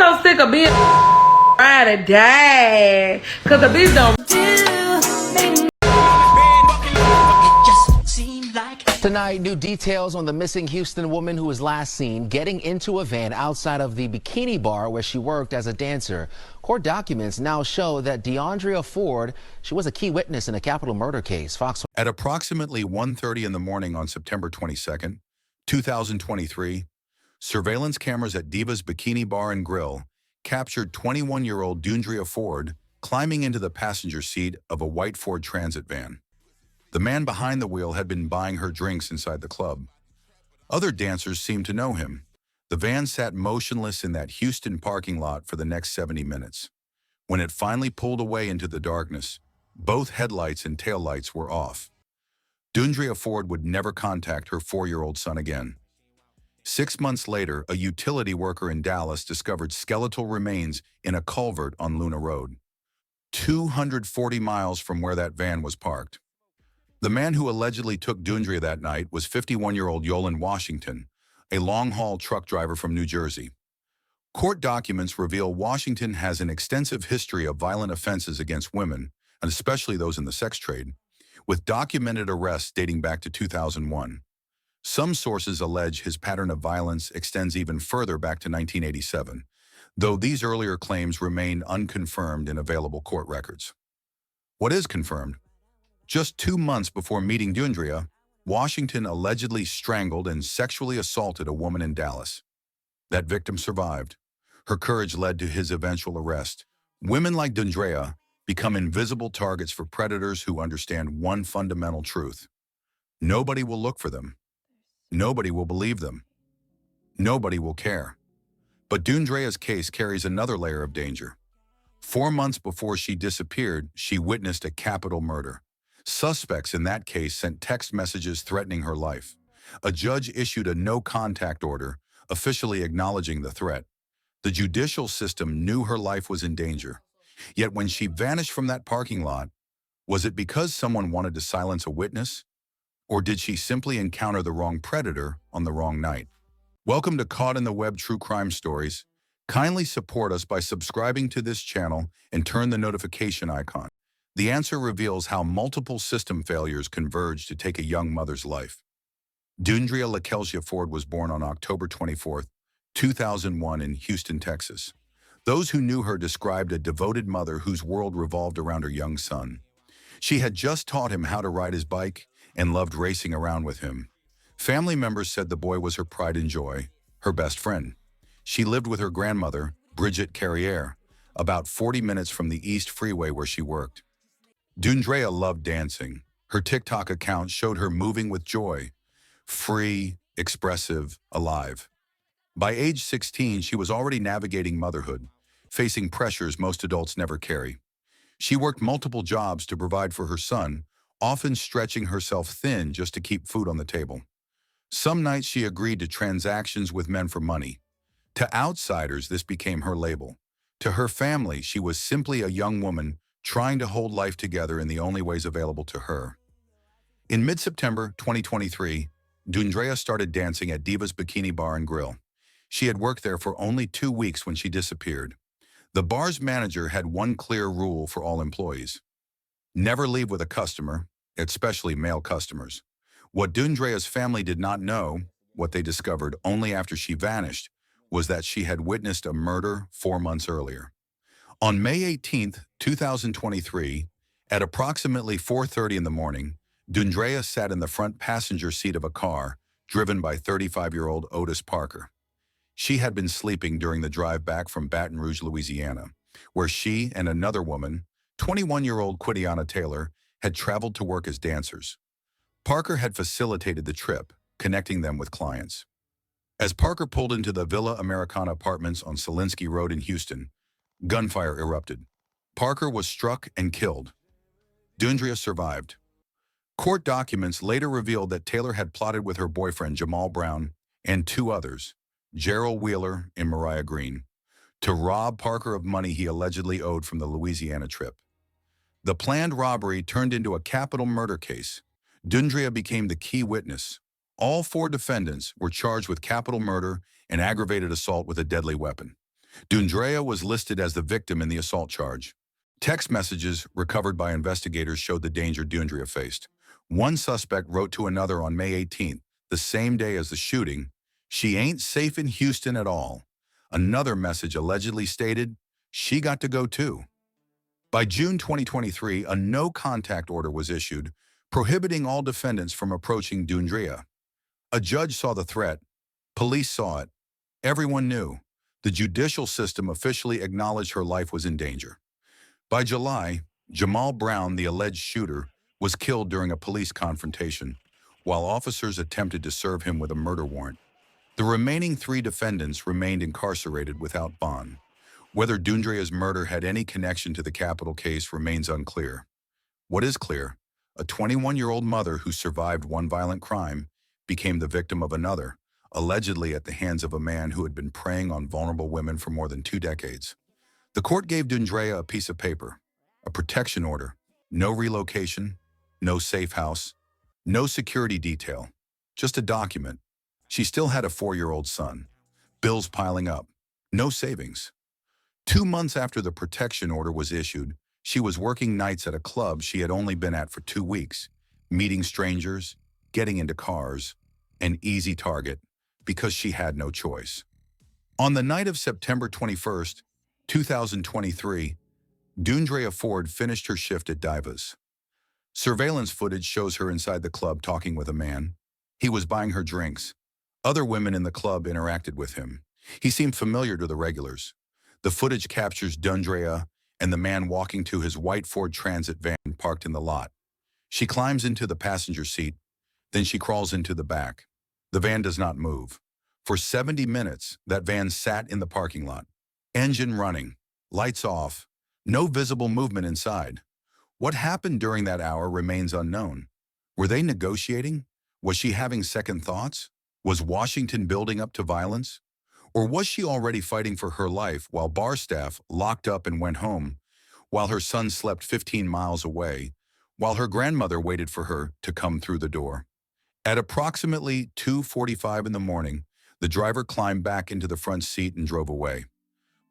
so sick of being ride or die. Cause the bitch don't. Tonight, new details on the missing Houston woman who was last seen getting into a van outside of the bikini bar where she worked as a dancer. Court documents now show that Deundrea Ford, she was a key witness in a capital murder case. Fox. At approximately 1:30 in the morning on September 22nd, 2023, surveillance cameras at Diva's Bikini Bar and Grill captured 21-year-old Deundrea Ford climbing into the passenger seat of a white Ford Transit van. The man behind the wheel had been buying her drinks inside the club. Other dancers seemed to know him. The van sat motionless in that Houston parking lot for the next 70 minutes. When it finally pulled away into the darkness, both headlights and taillights were off. Deundrea Ford would never contact her 4-year-old son again. 6 months later, a utility worker in Dallas discovered skeletal remains in a culvert on Luna Road, 240 miles from where that van was parked. The man who allegedly took Dundria that night was 51-year-old Yoland Washington, a long-haul truck driver from New Jersey. Court documents reveal Washington has an extensive history of violent offenses against women, and especially those in the sex trade, with documented arrests dating back to 2001. Some sources allege his pattern of violence extends even further back to 1987, though these earlier claims remain unconfirmed in available court records. What is confirmed? Just 2 months before meeting Deundrea, Washington allegedly strangled and sexually assaulted a woman in Dallas. That victim survived. Her courage led to his eventual arrest. Women like Dundria become invisible targets for predators who understand one fundamental truth. Nobody will look for them. Nobody will believe them. Nobody will care. But Deundrea's case carries another layer of danger. 4 months before she disappeared, she witnessed a capital murder. Suspects in that case sent text messages threatening her life. A judge issued a no-contact order, officially acknowledging the threat. The judicial system knew her life was in danger. Yet when she vanished from that parking lot, was it because someone wanted to silence a witness? Or did she simply encounter the wrong predator on the wrong night? Welcome to Caught in the Web True Crime Stories. Kindly support us by subscribing to this channel and turn the notification icon. The answer reveals how multiple system failures converge to take a young mother's life. Deundrea Ford was born on October 24, 2001 in Houston, Texas. Those who knew her described a devoted mother whose world revolved around her young son. She had just taught him how to ride his bike and loved racing around with him. Family members said the boy was her pride and joy, her best friend. She lived with her grandmother, Bridget Carriere, about 40 minutes from the East Freeway where she worked. Deundrea loved dancing. Her TikTok account showed her moving with joy, free, expressive, alive. By age 16, she was already navigating motherhood, facing pressures most adults never carry. She worked multiple jobs to provide for her son, often stretching herself thin just to keep food on the table. Some nights she agreed to transactions with men for money. To outsiders, this became her label. To her family, she was simply a young woman trying to hold life together in the only ways available to her. In mid-September 2023, Deundrea started dancing at Diva's Bikini Bar and Grill. She had worked there for only 2 weeks when she disappeared. The bar's manager had one clear rule for all employees: never leave with a customer, especially male customers. What Deundrea's family did not know, what they discovered only after she vanished, was that she had witnessed a murder 4 months earlier. On May 18, 2023, at approximately 4:30 in the morning, Deundrea sat in the front passenger seat of a car driven by 35-year-old Otis Parker. She had been sleeping during the drive back from Baton Rouge, Louisiana, where she and another woman, 21-year-old Quidiana Taylor, had traveled to work as dancers. Parker had facilitated the trip, connecting them with clients. As Parker pulled into the Villa Americana apartments on Selinsky Road in Houston, gunfire erupted. Parker was struck and killed. Deundrea survived. Court documents later revealed that Taylor had plotted with her boyfriend Jamal Brown and 2 others, Gerald Wheeler and Mariah Green, to rob Parker of money he allegedly owed from the Louisiana trip. The planned robbery turned into a capital murder case. Dundria became the key witness. All 4 defendants were charged with capital murder and aggravated assault with a deadly weapon. Deundrea was listed as the victim in the assault charge. Text messages recovered by investigators showed the danger Deundrea faced. One suspect wrote to another on May 18th, the same day as the shooting, "She ain't safe in Houston at all." Another message allegedly stated, "She got to go too." By June 2023, a no-contact order was issued, prohibiting all defendants from approaching Dundria. A judge saw the threat. Police saw it. Everyone knew. The judicial system officially acknowledged her life was in danger. By July, Jamal Brown, the alleged shooter, was killed during a police confrontation, while officers attempted to serve him with a murder warrant. The remaining 3 defendants remained incarcerated without bond. Whether Deundrea's murder had any connection to the capital case remains unclear. What is clear, a 21-year-old mother who survived one violent crime became the victim of another, allegedly at the hands of a man who had been preying on vulnerable women for more than 2 decades. The court gave Deundrea a piece of paper, a protection order, no relocation, no safe house, no security detail, just a document. She still had a 4-year-old son, bills piling up, no savings. 2 months after the protection order was issued, she was working nights at a club she had only been at for 2 weeks, meeting strangers, getting into cars, an easy target, because she had no choice. On the night of September 21st, 2023, Deundrea Ford finished her shift at Divas. Surveillance footage shows her inside the club talking with a man. He was buying her drinks. Other women in the club interacted with him. He seemed familiar to the regulars. The footage captures Deundrea and the man walking to his white Ford Transit van parked in the lot. She climbs into the passenger seat, then she crawls into the back. The van does not move. For 70 minutes, that van sat in the parking lot. Engine running, lights off, no visible movement inside. What happened during that hour remains unknown. Were they negotiating? Was she having second thoughts? Was Washington building up to violence? Or was she already fighting for her life while bar staff locked up and went home, while her son slept 15 miles away, while her grandmother waited for her to come through the door? At approximately 2:45 in the morning, the driver climbed back into the front seat and drove away.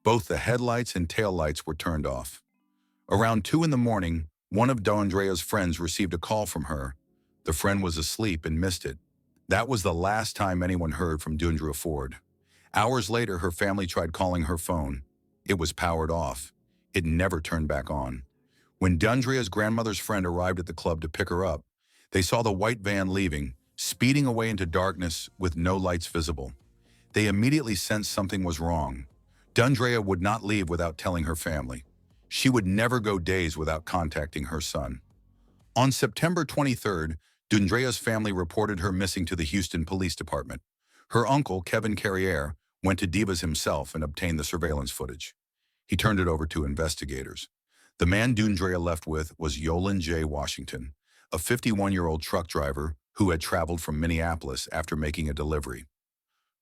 Both the headlights and taillights were turned off. Around 2 in the morning, one of Deundrea's friends received a call from her. The friend was asleep and missed it. That was the last time anyone heard from Deundrea Ford. Hours later, her family tried calling her phone. It was powered off. It never turned back on. When Deundrea's grandmother's friend arrived at the club to pick her up, they saw the white van leaving, speeding away into darkness with no lights visible. They immediately sensed something was wrong. Deundrea would not leave without telling her family. She would never go days without contacting her son. On September 23rd, Deundrea's family reported her missing to the Houston Police Department. Her uncle, Kevin Carriere, went to Divas himself and obtained the surveillance footage. He turned it over to investigators. The man Deundrea left with was Yoland Washington, a 51-year-old truck driver who had traveled from Minneapolis after making a delivery.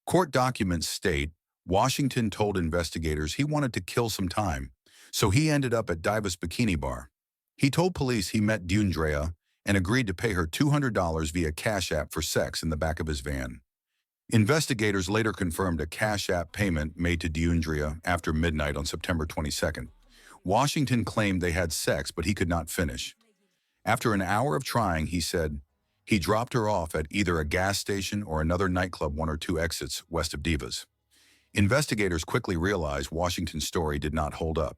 Court documents state Washington told investigators he wanted to kill some time, so he ended up at Divas Bikini Bar. He told police he met Deundrea and agreed to pay her $200 via Cash App for sex in the back of his van. Investigators later confirmed a Cash App payment made to Deundrea after midnight on September 22nd. Washington claimed they had sex, but he could not finish. After an hour of trying, he said, he dropped her off at either a gas station or another nightclub 1 or 2 exits west of Divas. Investigators quickly realized Washington's story did not hold up.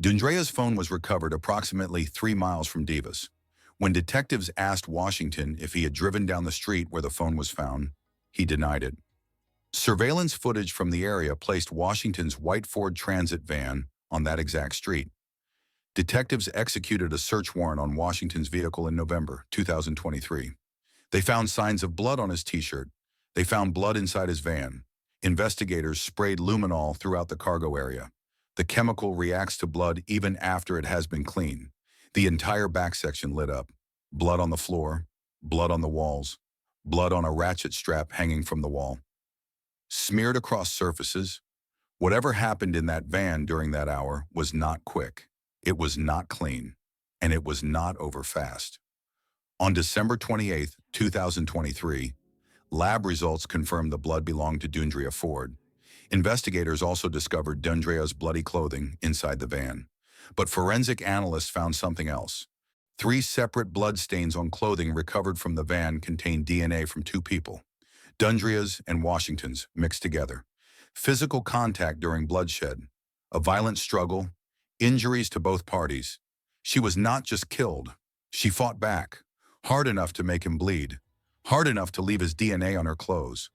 Deundrea's phone was recovered approximately 3 miles from Divas. When detectives asked Washington if he had driven down the street where the phone was found, he denied it. Surveillance footage from the area placed Washington's white Ford Transit van on that exact street. Detectives executed a search warrant on Washington's vehicle in November 2023. They found signs of blood on his t-shirt. They found blood inside his van. Investigators sprayed luminol throughout the cargo area. The chemical reacts to blood even after it has been cleaned. The entire back section lit up. Blood on the floor, blood on the walls, blood on a ratchet strap hanging from the wall. Smeared across surfaces. Whatever happened in that van during that hour was not quick. It was not clean, and it was not over fast. On December 28, 2023, lab results confirmed the blood belonged to Deundrea Ford. Investigators also discovered Deundrea's bloody clothing inside the van. But forensic analysts found something else. 3 separate blood stains on clothing recovered from the van contained DNA from 2 people, Dundria's and Washington's, mixed together. Physical contact during bloodshed, a violent struggle, injuries to both parties. She was not just killed. She fought back, hard enough to make him bleed, hard enough to leave his DNA on her clothes.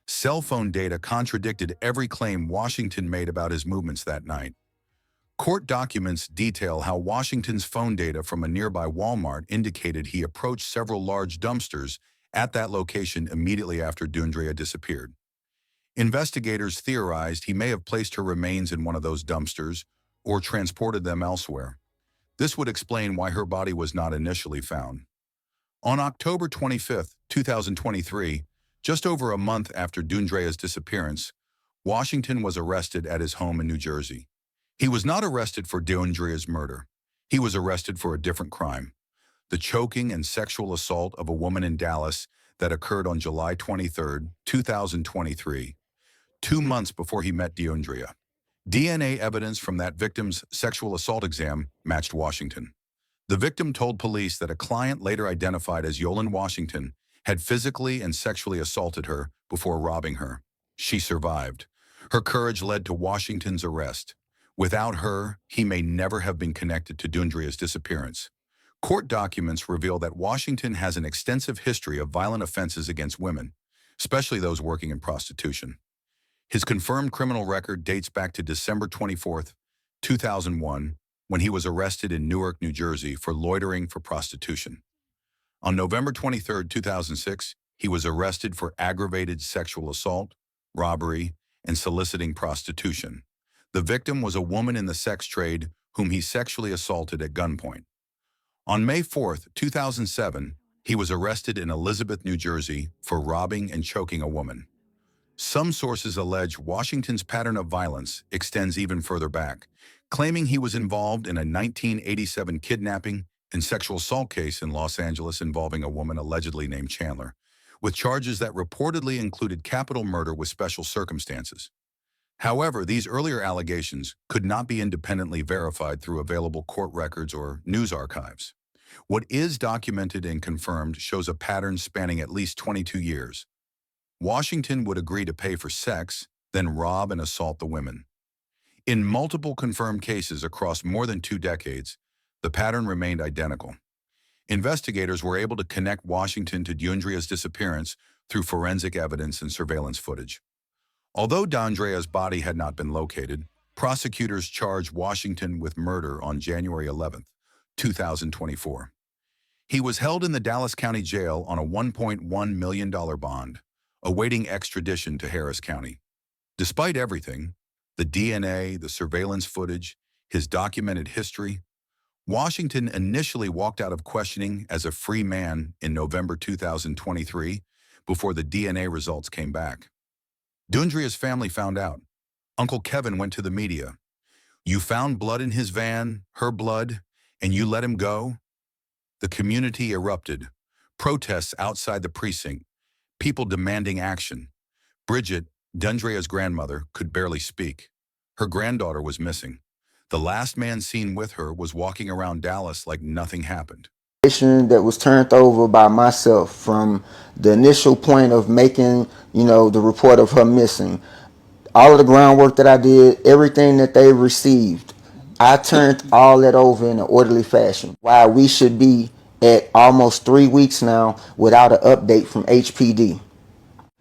Cell phone data contradicted every claim Washington made about his movements that night. Court documents detail how Washington's phone data from a nearby Walmart indicated he approached several large dumpsters at that location immediately after Deundrea disappeared. Investigators theorized he may have placed her remains in one of those dumpsters or transported them elsewhere. This would explain why her body was not initially found. On October 25, 2023, just over a month after Deundrea's disappearance, Washington was arrested at his home in New Jersey. He was not arrested for Deundrea's murder. He was arrested for a different crime, the choking and sexual assault of a woman in Dallas that occurred on July 23, 2023, 2 months before he met Deundrea. DNA evidence from that victim's sexual assault exam matched Washington. The victim told police that a client later identified as Yoland Washington had physically and sexually assaulted her before robbing her. She survived. Her courage led to Washington's arrest. Without her, he may never have been connected to Deundrea's disappearance. Court documents reveal that Washington has an extensive history of violent offenses against women, especially those working in prostitution. His confirmed criminal record dates back to December 24, 2001, when he was arrested in Newark, New Jersey for loitering for prostitution. On November 23, 2006, he was arrested for aggravated sexual assault, robbery, and soliciting prostitution. The victim was a woman in the sex trade whom he sexually assaulted at gunpoint. On May 4, 2007, he was arrested in Elizabeth, New Jersey for robbing and choking a woman. Some sources allege Washington's pattern of violence extends even further back, claiming he was involved in a 1987 kidnapping and sexual assault case in Los Angeles involving a woman allegedly named Chandler, with charges that reportedly included capital murder with special circumstances. However, these earlier allegations could not be independently verified through available court records or news archives. What is documented and confirmed shows a pattern spanning at least 22 years. Washington would agree to pay for sex, then rob and assault the women. In multiple confirmed cases across more than 2 decades, the pattern remained identical. Investigators were able to connect Washington to Deundrea's disappearance through forensic evidence and surveillance footage. Although Deundrea's body had not been located, prosecutors charged Washington with murder on January 11, 2024. He was held in the Dallas County Jail on a $1.1 million bond, awaiting extradition to Harris County. Despite everything, the DNA, the surveillance footage, his documented history, Washington initially walked out of questioning as a free man in November 2023 before the DNA results came back. Deundrea's family found out. Uncle Kevin went to the media. "You found blood in his van, her blood, and you let him go?" The community erupted. Protests outside the precinct. People demanding action. Bridget, Deundrea's grandmother, could barely speak. Her granddaughter was missing. The last man seen with her was walking around Dallas like nothing happened. That was turned over by myself from the initial point of making, the report of her missing. All of the groundwork that I did, everything that they received, I turned all that over in an orderly fashion. Why we should be at almost 3 weeks now without an update from HPD.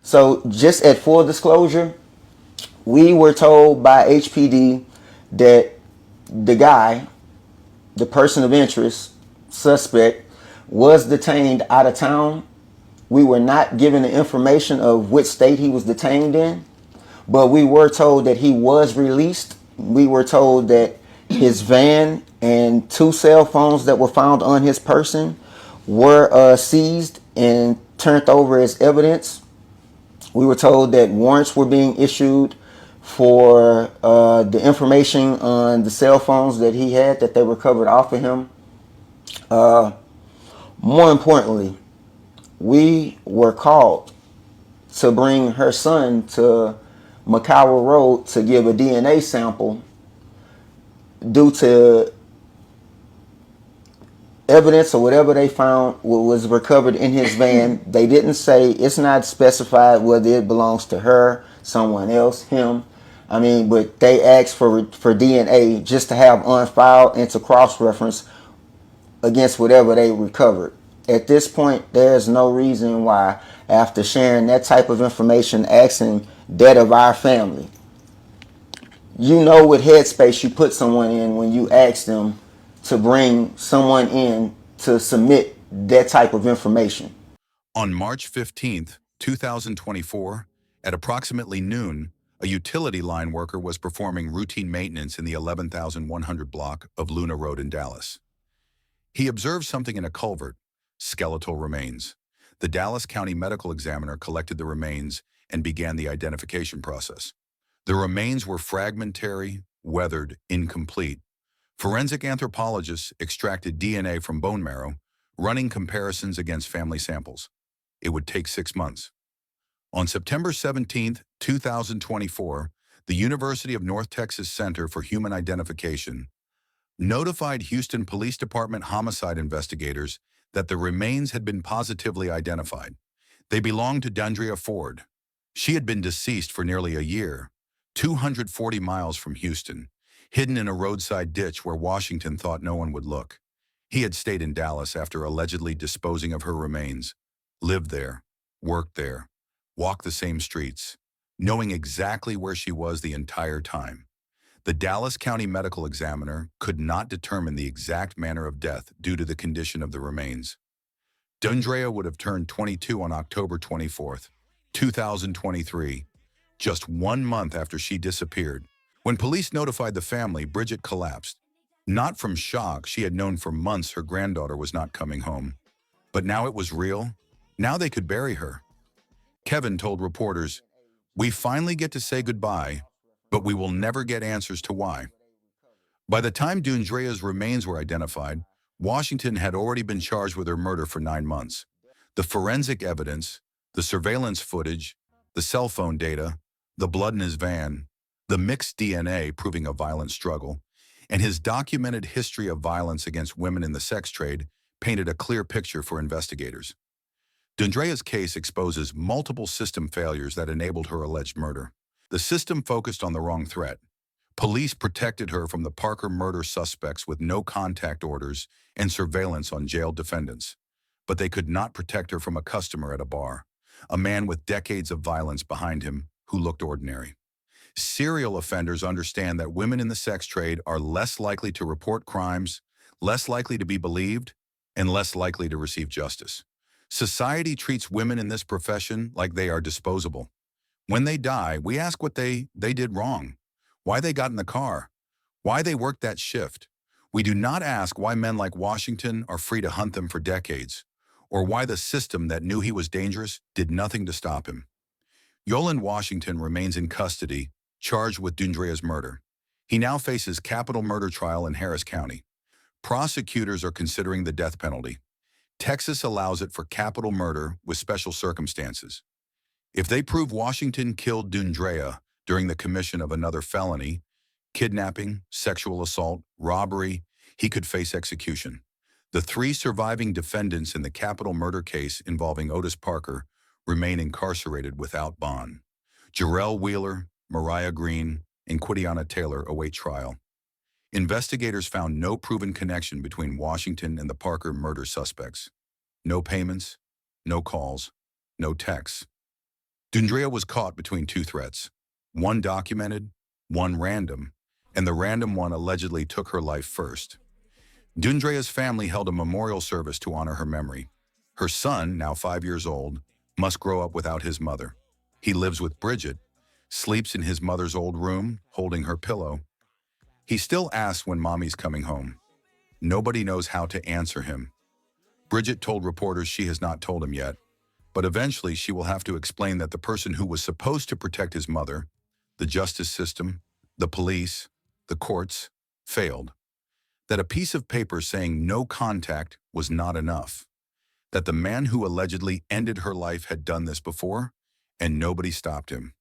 So just at full disclosure, we were told by HPD that the person of interest, suspect, was detained out of town. We were not given the information of which state he was detained in, but we were told that he was released. We were told that his van and 2 cell phones that were found on his person were seized and turned over as evidence. We were told that warrants were being issued for the information on the cell phones that he had, that they recovered off of him. More importantly, we were called to bring her son to McCower Road to give a DNA sample due to evidence or whatever they found was recovered in his van. They didn't say, it's not specified whether it belongs to her, someone else, him. I mean, but they asked for DNA just to have on file and to cross-reference against whatever they recovered. At this point, there's no reason why, after sharing that type of information, asking that of our family, you know what headspace you put someone in when you ask them to bring someone in to submit that type of information. On March 15th, 2024, at approximately noon, a utility line worker was performing routine maintenance in the 11,100 block of Luna Road in Dallas. He observed something in a culvert, skeletal remains. The Dallas County Medical Examiner collected the remains and began the identification process. The remains were fragmentary, weathered, incomplete. Forensic anthropologists extracted DNA from bone marrow, running comparisons against family samples. It would take 6 months. On September 17, 2024, the University of North Texas Center for Human Identification notified Houston Police Department homicide investigators that the remains had been positively identified. They belonged to Deundrea Ford. She had been deceased for nearly a year, 240 miles from Houston, hidden in a roadside ditch where Washington thought no one would look. He had stayed in Dallas after allegedly disposing of her remains, lived there, worked there, walked the same streets, knowing exactly where she was the entire time. The Dallas County Medical Examiner could not determine the exact manner of death due to the condition of the remains. Deundrea would have turned 22 on October 24th, 2023, just 1 month after she disappeared. When police notified the family, Bridget collapsed. Not from shock, she had known for months her granddaughter was not coming home. But now it was real. Now they could bury her. Kevin told reporters, "We finally get to say goodbye, but we will never get answers to why." By the time Deundrea's remains were identified, Washington had already been charged with her murder for 9 months. The forensic evidence, the surveillance footage, the cell phone data, the blood in his van, the mixed DNA proving a violent struggle, and his documented history of violence against women in the sex trade painted a clear picture for investigators. Deundrea's case exposes multiple system failures that enabled her alleged murder. The system focused on the wrong threat. Police protected her from the Parker murder suspects with no contact orders and surveillance on jailed defendants. But they could not protect her from a customer at a bar, a man with decades of violence behind him who looked ordinary. Serial offenders understand that women in the sex trade are less likely to report crimes, less likely to be believed, and less likely to receive justice. Society treats women in this profession like they are disposable. When they die, we ask what they did wrong, why they got in the car, why they worked that shift. We do not ask why men like Washington are free to hunt them for decades, or why the system that knew he was dangerous did nothing to stop him. Yoland Washington remains in custody, charged with Deundrea's murder. He now faces capital murder trial in Harris County. Prosecutors are considering the death penalty. Texas allows it for capital murder with special circumstances. If they prove Washington killed Deundrea during the commission of another felony, kidnapping, sexual assault, robbery, he could face execution. The 3 surviving defendants in the capital murder case involving Otis Parker remain incarcerated without bond. Jarrell Wheeler, Mariah Green, and Quidiana Taylor await trial. Investigators found no proven connection between Washington and the Parker murder suspects. No payments, no calls, no texts. Deundrea was caught between 2 threats, one documented, one random, and the random one allegedly took her life first. Deundrea's family held a memorial service to honor her memory. Her son, now 5 years old, must grow up without his mother. He lives with Bridget, sleeps in his mother's old room, holding her pillow. He still asks when mommy's coming home. Nobody knows how to answer him. Bridget told reporters she has not told him yet, but eventually she will have to explain that the person who was supposed to protect his mother, the justice system, the police, the courts, failed. That a piece of paper saying no contact was not enough. That the man who allegedly ended her life had done this before, and nobody stopped him.